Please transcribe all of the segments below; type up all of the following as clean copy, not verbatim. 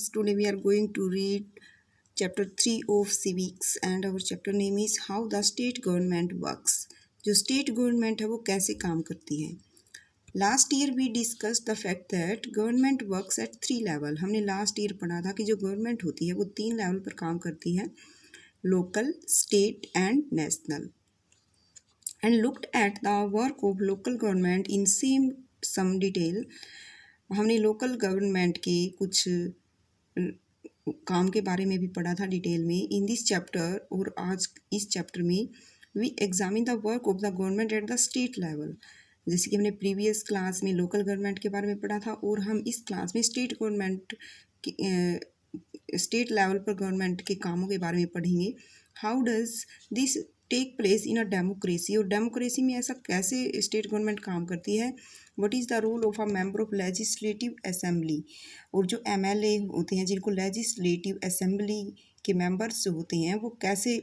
Today we are going to read chapter 3 of civics and our chapter name is how the state government works. जो state government है वो कैसे काम करती है. Last year we discussed the fact that government works at 3 level. हमने last year पढ़ा था कि जो government होती है वो 3 level पर काम करती है, local, state and national. And looked at the work of local government in some detail. हमने लोकल गवर्नमेंट के कुछ काम के बारे में भी पढ़ा था डिटेल में इन दिस चैप्टर. और आज इस चैप्टर में we examine the work of the government at the state level. जैसे कि हमने प्रीवियस क्लास में लोकल गवर्नमेंट के बारे में पढ़ा था और हम इस क्लास में स्टेट गवर्नमेंट स्टेट लेवल पर गवर्नमेंट के कामों के बारे में पढ़ेंगे. How does this take place in a democracy. और डेमोक्रेसी में ऐसा कैसे स्टेट गवर्नमेंट काम करती है. What is the role of a member of legislative assembly. और जो एमएलए होते हैं जिनको लेजिस्लेटिव असेंबली के मेंबर्स जो होते हैं वो कैसे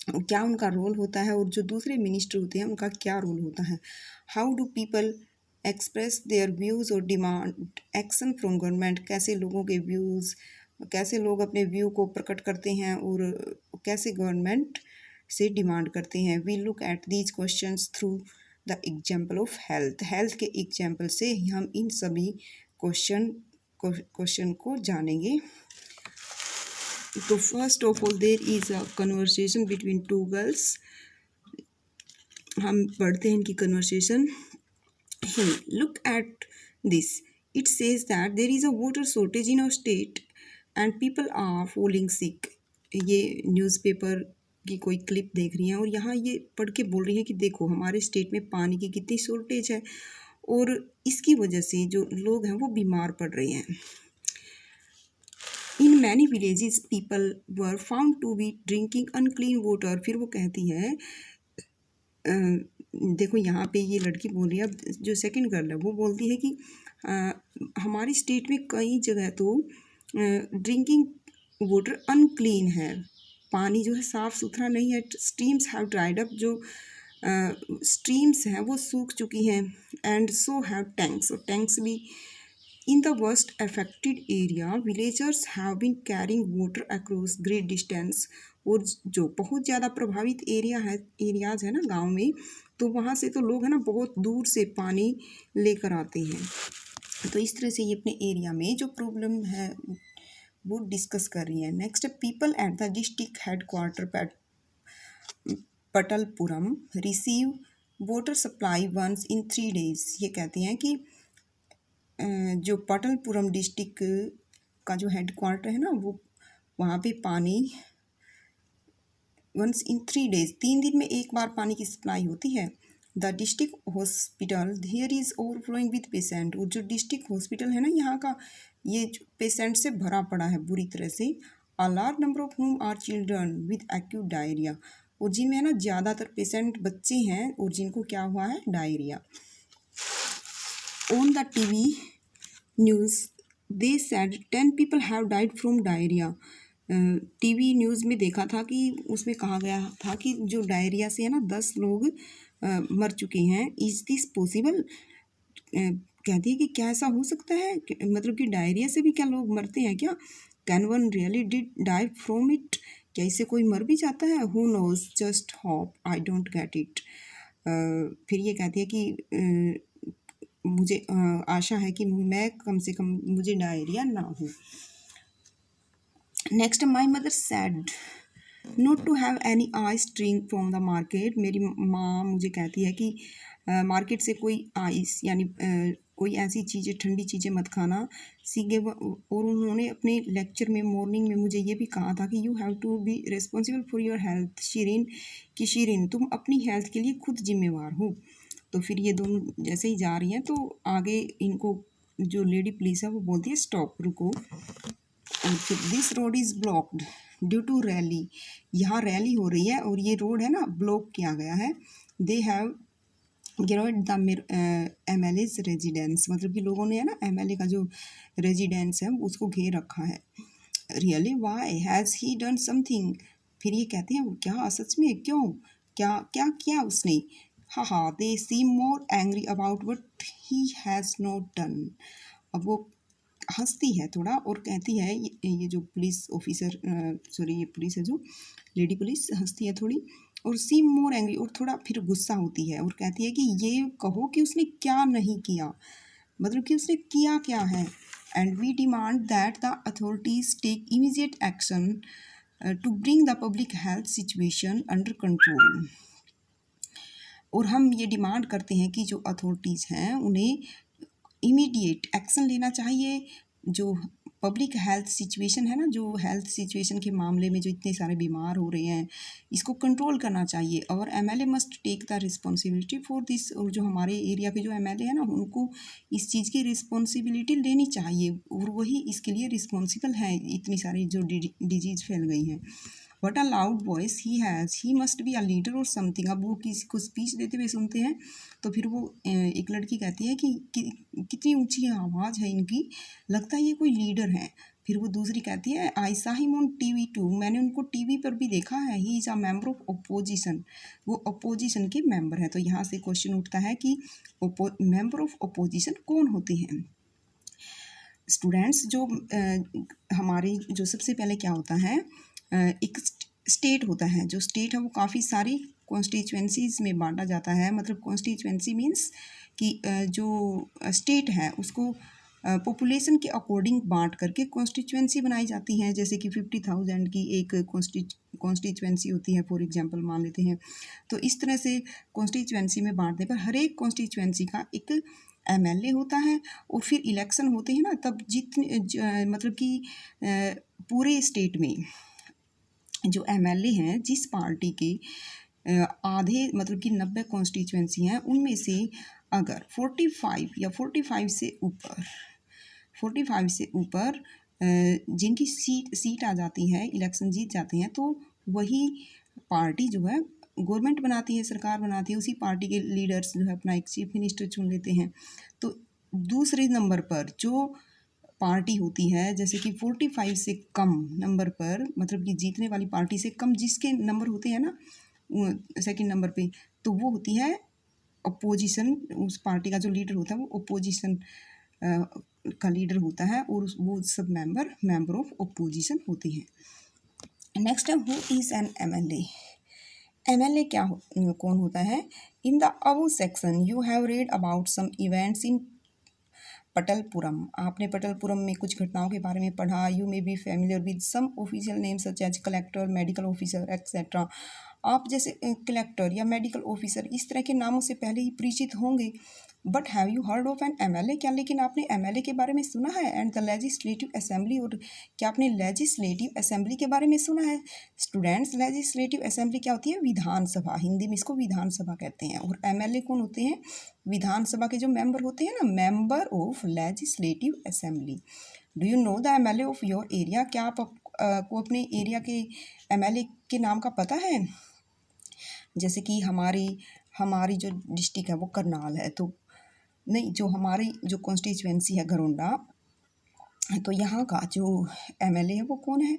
क्या उनका रोल होता है और जो दूसरे मिनिस्टर होते हैं उनका क्या रोल होता है. How do people express their views और डिमांड एक्शन फ्रॉम गवर्नमेंट. कैसे लोगों के व्यूज़ कैसे लोग अपने व्यू को प्रकट करते हैं और कैसे गवर्नमेंट से डिमांड करते हैं. We look at these questions through the example of health के एग्जाम्पल से हम इन सभी क्वेश्चन को जानेंगे. तो first of all there is a conversation between two girls. हम पढ़ते हैं इनकी conversation. Hey look at this. It says that there is a water shortage in our state and people are falling sick. ये newspaper की कोई clip देख रही हैं और यहाँ ये पढ़ के बोल रही हैं कि देखो हमारे स्टेट में पानी की कितनी शॉर्टेज है और इसकी वजह से जो लोग हैं वो बीमार पड़ रहे हैं. In many villages people were found to be drinking unclean water. फिर वो कहती है देखो यहाँ पे ये लड़की बोल रही है, जो सेकंड गर्ल है वो बोलती है कि हमारी स्टेट में कई जगह तो ड्रिंकिंग वाटर अनक्लीन है, पानी जो है साफ़ सुथरा नहीं है. Streams have dried up. जो स्ट्रीम्स हैं वो सूख चुकी हैं. And so have tanks. और टैंक्स भी. In the worst affected area villagers have been carrying water across great distance. और जो बहुत ज़्यादा प्रभावित एरियाज़ है ना गांव में, तो वहाँ से तो लोग है ना बहुत दूर से पानी लेकर आते हैं. तो इस तरह से ये अपने एरिया में जो प्रॉब्लम है वो डिस्कस कर रही है. Next people at the district headquarter Patalpuram receive water supply once in 3 days. ये कहते हैं कि जो पटलपुरम डिस्ट्रिक्ट का जो हेड क्वार्टर है ना वो वहाँ पे पानी वंस इन 3 days 3 दिन में एक बार पानी की सप्लाई होती है. The district hospital here is overflowing with patient. और जो डिस्ट्रिक्ट हॉस्पिटल है ना यहाँ का ये पेशेंट से भरा पड़ा है बुरी तरह से. A large number of home are children with acute diarrhoea. और जिनमें है ना ज़्यादातर पेशेंट बच्चे हैं और जिनको क्या हुआ है diarrhoea. On the TV news they said 10 people have died from diarrhoea. TV news में देखा था कि उसमें कहा गया था कि जो डायरिया से है ना 10 लोग मर चुके हैं. Is this possible. कहती है कि क्या ऐसा हो सकता है, मतलब कि डायरिया से भी क्या लोग मरते हैं क्या. Can one really did die from it. क्या इससे कोई मर भी जाता है. Who knows just hope I don't get it. फिर ये कहती है कि मुझे आशा है कि मैं कम से कम मुझे डायरिया ना हो. Next my mother said not to have any ice drink from the market. मेरी माँ मुझे कहती है कि मार्केट से कोई आइस यानी कोई ऐसी चीज़ें ठंडी चीज़ें मत खाना सीखे. और उन्होंने अपने लेक्चर में मॉर्निंग में मुझे ये भी कहा था कि you have to be responsible for your health Shirin. कि शीरीन तुम अपनी हेल्थ के लिए खुद जिम्मेवार हो. तो फिर ये दोनों जैसे ही जा रही हैं तो आगे इनको जो लेडी पुलिस है वो बोलती है स्टॉप रुको. और फिर this road is blocked due to rally. यहाँ रैली हो रही है और ये रोड है ना ब्लॉक किया गया है. They have गिरोड the MLA's residence. मतलब कि लोगों ने है ना MLA का जो रेजिडेंस है उसको घेर रखा है. Really why has he done something. फिर ये कहते हैं क्या सच में क्यों क्या क्या किया उसने. हाँ they seem more angry about what he has not done. अब वो हंसती है थोड़ा और कहती है, ये जो पुलिस ऑफिसर, सॉरी ये पुलिस है जो लेडी पुलिस, हंसती है थोड़ी और सीम मोर एंग्री, और थोड़ा फिर गुस्सा होती है और कहती है कि ये कहो कि उसने क्या नहीं किया, मतलब कि उसने किया क्या है। And we demand that the authorities take immediate action to bring the public health situation under control. और हम ये डिमांड करते हैं कि जो अथॉरिटीज़ हैं उन्हें इमीडिएट एक्शन लेना चाहिए, जो पब्लिक हेल्थ सिचुएशन है ना, जो हेल्थ सिचुएशन के मामले में जो इतने सारे बीमार हो रहे हैं, इसको कंट्रोल करना चाहिए। और MLA must take the responsibility for this, और जो हमारे एरिया के जो एमएलए हैं ना, उनको इस चीज़ की रिस्पॉन्सिबिलिटी लेनी चाहिए और वही इसके लिए रिस्पॉन्सिबल है, इतनी सारी जो डिजीज़ फैल गई हैं। What a loud voice he has, he must be a leader और समथिंग। अब वो किसी को स्पीच देते हुए सुनते हैं तो फिर वो एक लड़की कहती है कि कितनी ऊंची आवाज़ है इनकी, लगता है ये कोई लीडर है। फिर वो दूसरी कहती है, आई सा हिम ऑन टीवी टू, मैंने उनको टीवी पर भी देखा है, he is a member of opposition, वो अपोजिशन के मेंबर हैं। तो यहाँ से क्वेश्चन उठता है कि मेंबर ऑफ अपोजिशन कौन होते हैं। स्टूडेंट्स, जो हमारे जो सबसे पहले क्या होता है, एक स्टेट होता है, जो स्टेट है वो काफ़ी सारी कॉन्स्टिट्यूएंसीज में बांटा जाता है। मतलब कॉन्स्टिट्यूएंसी मीन्स कि जो स्टेट है उसको पॉपुलेशन के अकॉर्डिंग बांट करके कॉन्स्टिट्यूएंसी बनाई जाती हैं। जैसे कि 50,000 की एक कॉन्स्टिट्यूएंसी होती है, फॉर एग्जांपल मान लेते हैं। तो इस तरह से कॉन्स्टिट्यूएंसी में बांटने पर हर एक कॉन्स्टिट्यूएंसी का एक एमएलए होता है और फिर इलेक्शन होते हैं ना, तब जितने मतलब कि पूरे स्टेट में जो एमएलए हैं जिस पार्टी के आधे मतलब कि 90 कॉन्स्टिट्यूएंसी हैं, उनमें से अगर 45 या 45 से ऊपर जिनकी सीट आ जाती है, इलेक्शन जीत जाते हैं, तो वही पार्टी जो है गवर्नमेंट बनाती है, सरकार बनाती है। उसी पार्टी के लीडर्स जो है अपना एक चीफ मिनिस्टर चुन लेते हैं। तो दूसरे नंबर पर जो पार्टी होती है, जैसे कि 45 से कम नंबर पर, मतलब कि जीतने वाली पार्टी से कम जिसके नंबर होते हैं ना सेकंड नंबर पे, तो वो होती है अपोजिशन। उस पार्टी का जो लीडर होता है वो अपोजिशन का लीडर होता है और वो सब मेंबर ऑफ अपोजिशन होते हैं। नेक्स्ट है, who is an MLA. MLA कौन होता है। In the above section you have read about some events in Patalpuram. आपने पटलपुरम में कुछ घटनाओं के बारे में पढ़ा। You may be familiar with some official name such as collector, medical officer etcetera. आप जैसे कलेक्टर या मेडिकल ऑफिसर इस तरह के नामों से पहले ही परिचित होंगे। But have you heard of N MLA, क्या लेकिन आपने एमएलए के बारे में सुना है। एंड द लेजिस्लेटिव असेंबली, और क्या आपने लेजिस्लेटिव असेंबली के बारे में सुना है। स्टूडेंट्स, लेजिस्लेटिव असेंबली क्या होती है, विधानसभा, हिंदी में इसको विधानसभा कहते हैं। और एमएलए कौन होते हैं, विधानसभा के जो मेंबर होते हैं ना, member of legislative assembly. Do you know the MLA of your area, क्या आप को अपने एरिया के एमएलए के नाम का पता है। जैसे कि हमारी जो डिस्ट्रिक्ट है वो करनाल है, तो नहीं, जो हमारी जो कॉन्स्टिट्यूएंसी है घरोंडा, तो यहाँ का जो एमएलए है वो कौन है,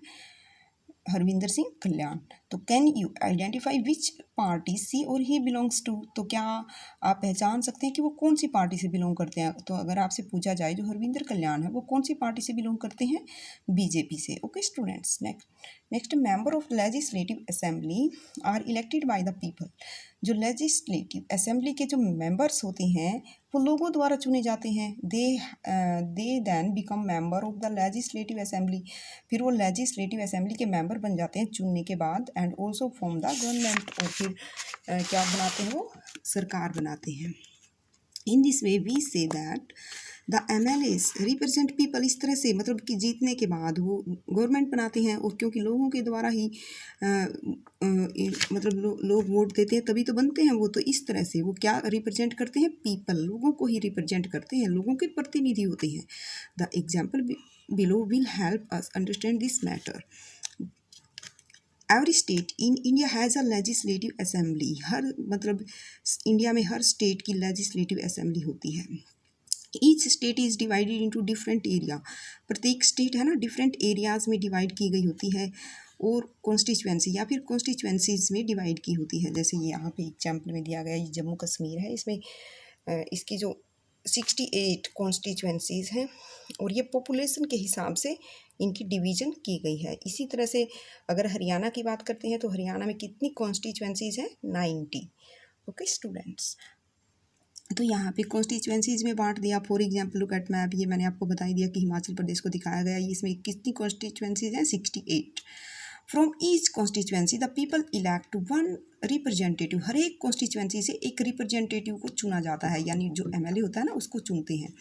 हरविंदर सिंह कल्याण। तो can you identify which party she और ही बिलोंग्स टू, तो क्या आप पहचान सकते हैं कि वो कौन सी पार्टी से बिलोंग करते हैं। तो अगर आपसे पूछा जाए जो हरविंदर कल्याण है वो कौन सी पार्टी से बिलोंग करते हैं, बीजेपी से। Okay students, next member of legislative assembly are elected by the people. जो लेजिस्लेटिव असेंबली के जो मेंबर्स होते हैं वो लोगों द्वारा चुने जाते हैं। They then become member of the legislative assembly, फिर वो लेजिस्लेटिव असेंबली के मेंबर बन जाते हैं चुनने के बाद। And also form the government, और फिर क्या बनाते हैं, वो सरकार बनाते हैं। In this way we see that the MLAs represent people. इस तरह से मतलब कि जीतने के बाद वो गवर्नमेंट बनाते हैं, और क्योंकि लोगों के द्वारा ही मतलब लोग वोट देते हैं तभी तो बनते हैं वो। तो इस तरह से वो क्या रिप्रेजेंट करते हैं, पीपल, लोगों को ही रिप्रेजेंट करते हैं, लोगों के प्रतिनिधि होते हैं। The example below will help us understand this matter. Every state in India has a legislative assembly. हर मतलब इंडिया में हर स्टेट की लेजिस्लेटिव असेंबली होती है। Each state is divided into different area. प्रत्येक स्टेट है ना डिफरेंट एरियाज़ में डिवाइड की गई होती है, और कॉन्स्टिट्यूएंसी या फिर कॉन्स्टिट्यूएंसीज में डिवाइड की होती है। जैसे ये यहाँ पे एग्जाम्पल में दिया गया, ये जम्मू कश्मीर है, इसमें इसकी जो 68 कॉन्स्टिट्यूएंसीज़ हैं और ये पॉपुलेशन के हिसाब से इनकी डिवीज़न की गई है। इसी तरह से अगर हरियाणा की बात करते हैं तो हरियाणा में कितनी कॉन्स्टिट्यूएंसीज़ हैं? 90। ओके स्टूडेंट्स, तो यहाँ पे कॉन्स्टिट्यूएंसीज़ में बांट दिया। For example look at map, ये मैंने आपको बता ही दिया कि हिमाचल प्रदेश को दिखाया गया। इसमें कितनी कॉन्स्टिट्यूएंसीज़ हैं? 68। From each constituency the people elect one representative. हर एक कॉन्स्टिट्यूएंसी से एक रिप्रेजेंटेटिव को चुना जाता है, यानी जो एमएलए होता है ना उसको चुनते हैं।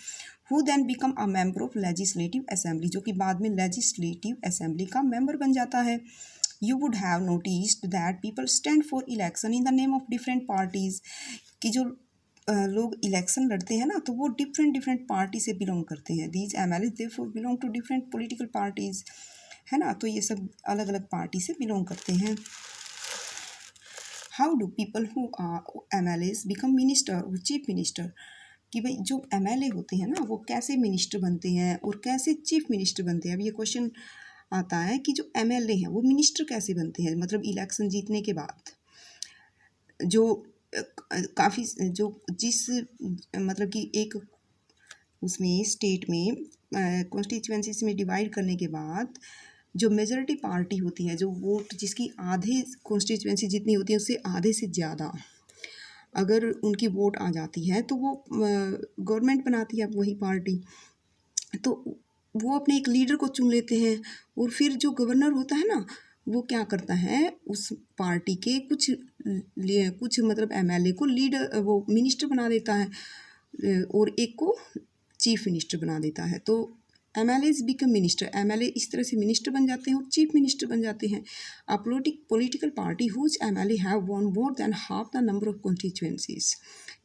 Who then become a member of legislative assembly, जो कि बाद में लेजिस्लेटिव असेंबली का मेंबर बन जाता है। You would have noticed that people stand for election in the name of different parties, कि जो लोग इलेक्शन लड़ते हैं ना तो वो डिफरेंट डिफरेंट पार्टी से बिलोंग करते हैं। These MLA therefore belong to different political parties, है ना, तो ये सब अलग अलग पार्टी से बिलोंग करते हैं। How do people who are MLAs become minister और चीफ मिनिस्टर, कि भाई जो एमएलए होते हैं ना वो कैसे मिनिस्टर बनते हैं और कैसे चीफ मिनिस्टर बनते हैं। अब ये क्वेश्चन आता है कि जो एमएलए हैं वो मिनिस्टर कैसे बनते हैं, मतलब इलेक्शन जीतने के बाद जो काफ़ी जो जिस मतलब कि एक उसमें स्टेट में कॉन्स्टिट्यूएंसीज में डिवाइड करने के बाद जो मेजॉरिटी पार्टी होती है, जो वोट जिसकी आधे कॉन्स्टिट्यूएंसी जितनी होती है उससे आधे से ज़्यादा अगर उनकी वोट आ जाती है तो वो गवर्नमेंट बनाती है वही पार्टी। तो वो अपने एक लीडर को चुन लेते हैं और फिर जो गवर्नर होता है ना वो क्या करता है, उस पार्टी के कुछ मतलब एमएलए को लीडर वो मिनिस्टर बना देता है और एक को चीफ मिनिस्टर बना देता है। तो एमएलएज बिकम मिनिस्टर, एमएलए इस तरह से मिनिस्टर बन जाते हैं और चीफ मिनिस्टर बन जाते हैं। A political party whose MLA have one more than half the number of constituencies,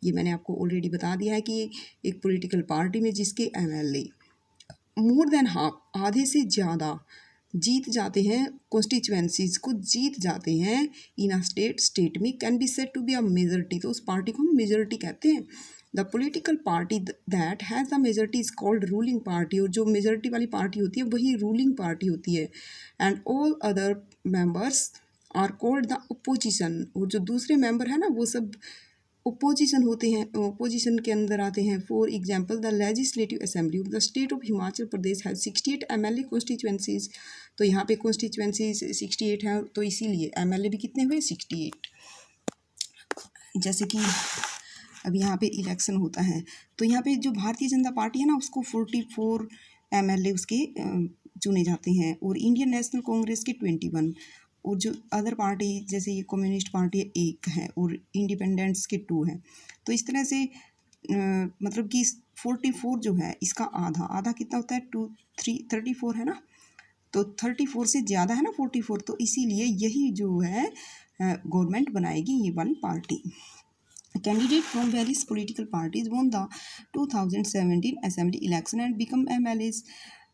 ये मैंने आपको ऑलरेडी बता दिया है कि एक पॉलिटिकल पार्टी में जिसके एमएलए मोर देन हाफ आधे से ज़्यादा जीत जाते हैं, कॉन्स्टिट्यूएंसीज को जीत जाते हैं इन अ स्टेट में, can be said to be a majority, तो उस पार्टी को हम मेजॉरिटी कहते हैं। The political party that has the majority is called ruling party, और जो मेजॉरिटी वाली पार्टी होती है वही रूलिंग पार्टी होती है। And all other members are called the opposition, और जो दूसरे मेंबर हैं ना वो सब ओपोजिशन होते हैं, ओपोजिशन के अंदर आते हैं। For example the legislative assembly of the state of Himachal Pradesh has 68 MLA constituencies, तो यहाँ पे कॉन्स्टिट्यूएंसीज 68 है तो इसीलिए एमएलए भी कितने हुए? 68। जैसे कि अब यहाँ पे इलेक्शन होता है तो यहाँ पे जो भारतीय जनता पार्टी है ना उसको 44 एमएलए उसके चुने जाते हैं, और इंडियन नेशनल कांग्रेस के 21, और जो अदर पार्टी जैसे ये कम्युनिस्ट पार्टी एक है और इंडिपेंडेंट्स के 2 हैं। तो इस तरह से मतलब कि 44 जो है इसका आधा आधा कितना होता है? 34 है ना, तो 34 से ज़्यादा है ना 44, तो इसीलिए यही जो है गवर्नमेंट बनाएगी ये वाली party. Candidate from various political parties won the 2017 assembly election and become MLAs,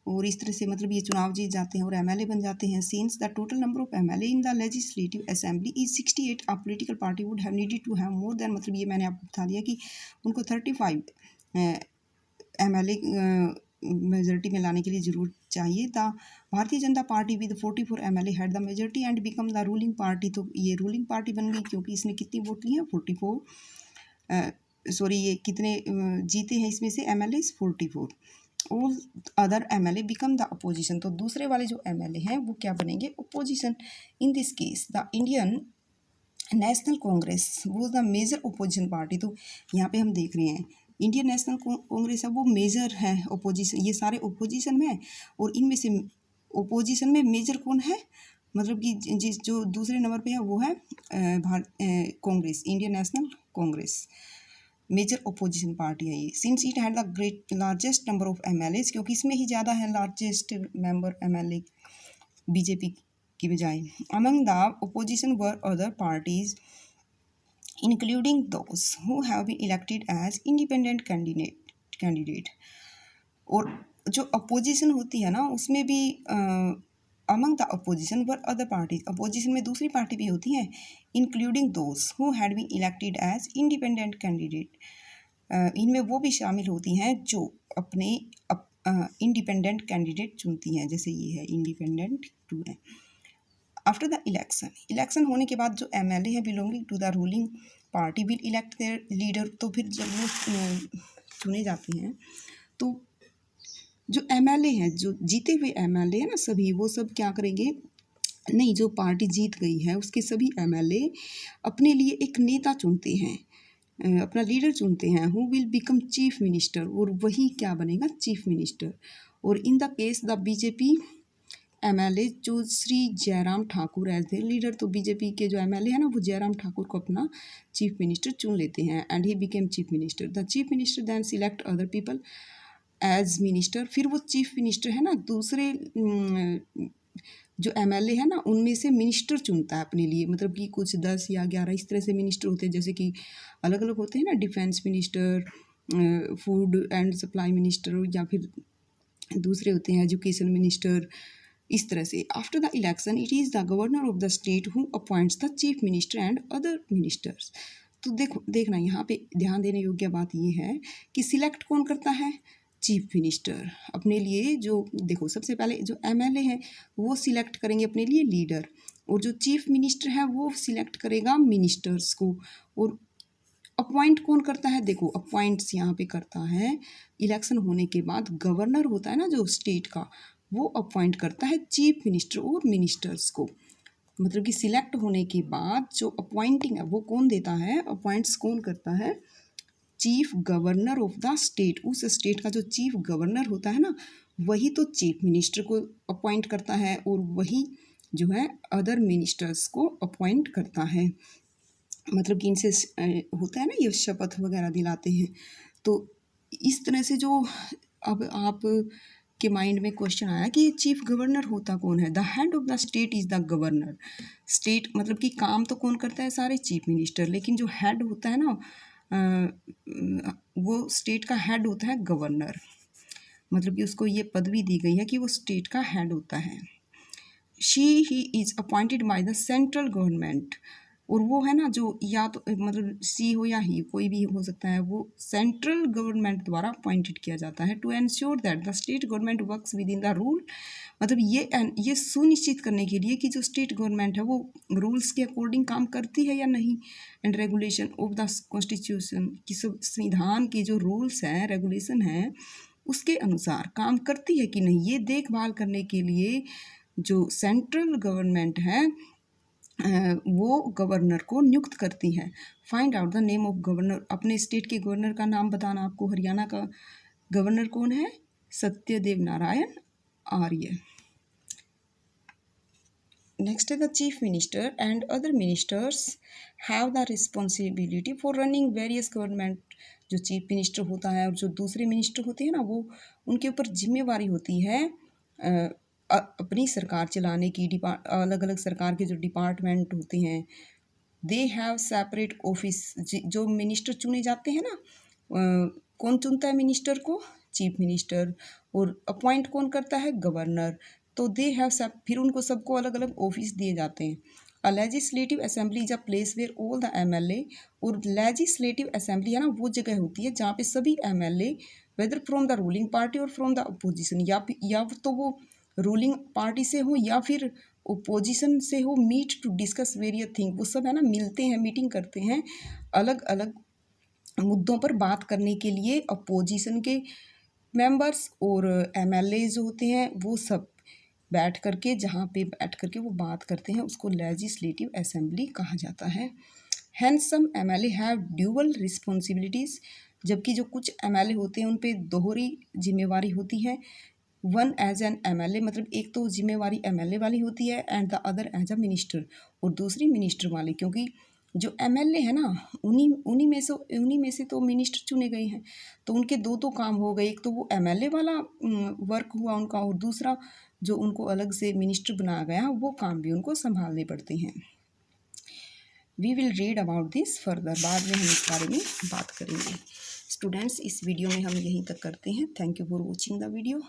और इस तरह से मतलब ये चुनाव जीत जाते हैं और एमएलए बन जाते हैं। Since the total number of MLA in the legislative assembly is 68, a political party would have needed to have more than, मतलब ये मैंने आपको बता दिया कि उनको 35 एमएलए मेजोरिटी में लाने के लिए जरूर चाहिए था। Bharatiya Janata party with 44 MLA had the majority and become the ruling party, तो ये रूलिंग पार्टी बन गई क्योंकि इसने कितनी वोट ली है? 44 सॉरी ये कितने जीते हैं इसमें से MLA? 44। All other MLA become the opposition, तो दूसरे वाले जो एमएलए हैं वो क्या बनेंगे? Opposition. In this case the Indian National Congress वो द मेजर अपोजिशन पार्टी, तो यहाँ पे हम देख रहे हैं इंडियन नेशनल कांग्रेस है वो मेजर है अपोजिशन, ये सारे अपोजिशन में, और इनमें से अपोजिशन में मेजर कौन है? मतलब कि जिस जो दूसरे नंबर पे है वो है Congress, Indian National Congress major opposition party है ये। Since it had the largest number of MLA, क्योंकि इसमें ही ज़्यादा है लार्जेस्ट मेंबर एमएलए बीजेपी की बजाय। Among the opposition were other parties including those who have been elected as independent candidate, और जो अपोजिशन होती है ना उसमें भी among the opposition were other parties, opposition में दूसरी पार्टी भी होती हैं, including those who had been elected as independent candidate, इनमें वो भी शामिल होती हैं जो अपने इंडिपेंडेंट कैंडिडेट चुनती हैं, जैसे ये है इंडिपेंडेंट 2 है। आफ्टर द इलेक्शन होने के बाद जो एमएलए है belonging to the ruling party will elect their leader, तो फिर जब वो चुने जाते हैं तो जो एमएलए हैं, जो जीते हुए एमएलए हैं ना सभी, वो सब क्या करेंगे, नहीं, जो पार्टी जीत गई है उसके सभी एमएलए अपने लिए एक नेता चुनते हैं, अपना लीडर चुनते हैं, who will become chief minister, और वही क्या बनेगा, चीफ मिनिस्टर। और in the case the BJP MLA जो Shri Jairam Thakur as the leader, तो बीजेपी के जो एमएलए है ना वो जयराम ठाकुर को अपना चीफ मिनिस्टर चुन लेते हैं, and he became chief minister. The chief minister then select other people as minister. फिर वो चीफ मिनिस्टर है ना दूसरे जो एमएलए है ना उनमें से मिनिस्टर चुनता है अपने लिए, मतलब कि कुछ 10 या 11 इस तरह से मिनिस्टर होते हैं, जैसे कि अलग अलग होते हैं ना, defence minister, food and supply minister, या फिर दूसरे होते हैं एजुकेशन मिनिस्टर, इस तरह से। After the election it is the governor of the state who appoints the chief minister and other ministers. तो देखना यहाँ पे ध्यान देने योग्य बात ये है कि सिलेक्ट कौन करता है, चीफ मिनिस्टर अपने लिए। जो देखो सबसे पहले जो एमएलए है वो सिलेक्ट करेंगे अपने लिए लीडर, और जो चीफ मिनिस्टर है वो सिलेक्ट करेगा मिनिस्टर्स को। और अपॉइंट कौन करता है, देखो अपॉइंट्स यहाँ पे करता है इलेक्शन होने के बाद गवर्नर होता है ना जो स्टेट का, वो अपॉइंट करता है चीफ मिनिस्टर और मिनिस्टर्स को। मतलब कि सिलेक्ट होने के बाद जो अपॉइंटिंग है वो कौन देता है, अपॉइंट्स कौन करता है, chief governor of the state. उस स्टेट का जो चीफ गवर्नर होता है ना वही तो चीफ मिनिस्टर को अपॉइंट करता है, और वही जो है अदर मिनिस्टर्स को अपॉइंट करता है। मतलब कि इनसे होता है ना ये शपथ वगैरह दिलाते हैं। तो इस तरह से जो अब आप के माइंड में क्वेश्चन आया कि ये चीफ गवर्नर होता कौन है, the head of the state is the governor. State मतलब कि काम तो कौन करता है, सारे चीफ मिनिस्टर, लेकिन जो हेड होता है ना वो स्टेट का हेड होता है गवर्नर। मतलब कि उसको ये पदवी दी गई है कि वो स्टेट का हेड होता है। She he is appointed by the central government, और वो है ना जो या तो मतलब सी हो या ही कोई भी हो सकता है, वो सेंट्रल गवर्नमेंट द्वारा अपॉइंटेड किया जाता है to ensure that the state government works within the rule. मतलब ये सुनिश्चित करने के लिए कि जो स्टेट गवर्नमेंट है वो रूल्स के अकॉर्डिंग काम करती है या नहीं, and regulation of the constitution की संविधान के जो रूल्स हैं रेगुलेशन हैं उसके अनुसार काम करती है कि नहीं, ये देखभाल करने के लिए जो सेंट्रल गवर्नमेंट है वो गवर्नर को नियुक्त करती है। Find out the name of governor, अपने स्टेट के गवर्नर का नाम बताना आपको। हरियाणा का गवर्नर कौन है, सत्यदेव नारायण आर्य। नेक्स्ट है the chief minister and other ministers have the responsibility for running various government. जो चीफ मिनिस्टर होता है और जो दूसरे मिनिस्टर होते हैं ना वो उनके ऊपर जिम्मेवारी होती है अपनी सरकार चलाने की। अलग अलग सरकार के जो डिपार्टमेंट होते हैं दे हैव सेपरेट ऑफिस। जो मिनिस्टर चुने जाते हैं ना कौन चुनता है मिनिस्टर को, चीफ मिनिस्टर, और अपॉइंट कौन करता है, गवर्नर। तो दे हैव फिर उनको सबको अलग अलग ऑफिस दिए जाते हैं। A legislative assembly is a place where all the MLA, और लेजिस्लेटिव असेंबली है ना वो जगह होती है जहाँ पे सभी MLA whether from the ruling party और फ्रॉम द अपोजिशन, या तो वो रूलिंग पार्टी से हो या फिर ओपोजिशन से हो, meet to discuss various thing. वो सब है ना मिलते हैं, मीटिंग करते हैं अलग अलग मुद्दों पर बात करने के लिए। अपोजिशन के मेंबर्स और एमएलए जो होते हैं वो सब बैठ करके, जहाँ पे बैठ करके वो बात करते हैं उसको लेजिस्लेटिव असेंबली कहा जाता है। Hence some MLA have dual responsibilities, जबकि जो कुछ एमएलए होते हैं उन पे दोहरी जिम्मेवारी होती है। वन एज एन एमएलए, मतलब एक तो जिम्मेवारी एमएलए वाली होती है and the other as a minister, और दूसरी मिनिस्टर वाली। क्योंकि जो एमएलए है ना उन्हीं में से तो मिनिस्टर चुने गए हैं, तो उनके दो काम हो गए। एक तो वो एमएलए वाला वर्क हुआ उनका, और दूसरा जो उनको अलग से मिनिस्टर बनाया गया वो काम भी उनको संभालने पड़ते हैं। We will read about this further, बाद में हम इस बारे में बात करेंगे। स्टूडेंट्स इस वीडियो में हम यहीं तक करते हैं। Thank you for watching the video.